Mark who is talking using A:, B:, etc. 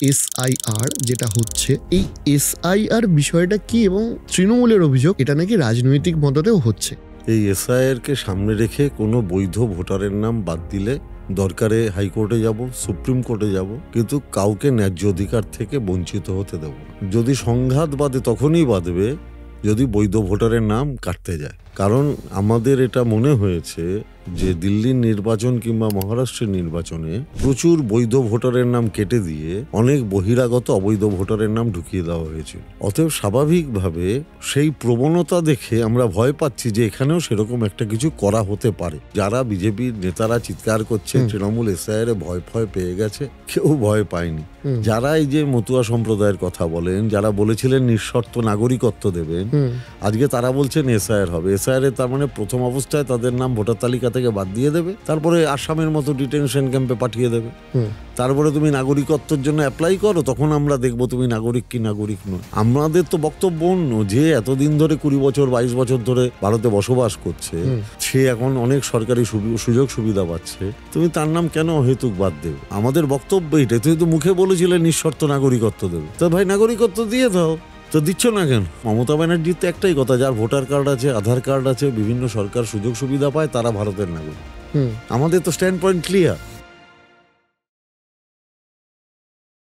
A: SIR যেটা হচ্ছে, এই এসআইআর বিষয়টা কি এবং তৃণমূলের অভিযোগ এটা নাকি রাজনৈতিক মদতেও হচ্ছে।
B: এই এসআইআর কে সামনে রেখে কোনো বৈধ ভোটারের নাম বাদ দিলে দরকারে হাইকোর্টে যাব, সুপ্রিম কোর্টে যাব, কিন্তু কাউকে ন্যায্য অধিকার থেকে বঞ্চিত হতে দেব না। যদি সংঘাত বাঁধে তখনই বাঁধবে যদি বৈধ ভোটারের নাম কাটতে যায়। কারণ আমাদের এটা মনে হয়েছে যে দিল্লির নির্বাচন কিংবা মহারাষ্ট্রের নির্বাচনে প্রচুর বৈধ ভোটারের নাম কেটে দিয়ে অনেক বহিরাগত অবৈধ ভোটারের নাম ঢুকিয়ে দেওয়া হয়েছিল। অতএব স্বাভাবিকভাবে সেই প্রবণতা দেখে আমরা ভয় পাচ্ছি যে এখানেও সেরকম একটা কিছু করা হতে পারে। যারা বিজেপির নেতারা চিৎকার করছে তৃণমূল এসআইআর ভয় পেয়ে গেছে, কেউ ভয় পায়নি। যারা এই যে মতুয়া সম্প্রদায়ের কথা বলেন, যারা বলেছিলেন নিঃশর্ত নাগরিকত্ব দেবেন, আজকে তারা বলছেন এসআইআর হবে। এসআইআর তার মানে প্রথম অবস্থায় তাদের নাম ভোটার তালিকা থেকে বাদ দিয়ে দেবে, তারপরে আসামের মতো ডিটেনশন ক্যাম্পে পাঠিয়ে দেবে, তারপরে তুমি নাগরিকত্বের জন্য অ্যাপ্লাই করো, তখন আমরা দেখবো তুমি নাগরিক কি নাগরিক নয়। আমাদের তো বক্তব্য অন্য, যে এতদিন ধরে 20 বছর 22 বছর ধরে ভারতে বসবাস করছে, সে এখন অনেক সরকারি সুযোগ সুবিধা পাচ্ছে, তুমি তার নাম কেন অহেতুক বাদ দেবে? আমাদের বক্তব্য এইটা। তুমি তো মুখে বলেছিলে নিঃশর্ত নাগরিকত্ব দেবে, তো ভাই নাগরিকত্ব দিয়ে দাও, তো দিচ্ছ না কেন? মমতা ব্যানার্জির তো একটাই কথা, যার ভোটার কার্ড আছে, আধার কার্ড আছে, বিভিন্ন সরকার সুযোগ সুবিধা পায়, তারা ভারতের নাগরিক। আমাদের তো স্ট্যান্ড পয়েন্ট ক্লিয়ার।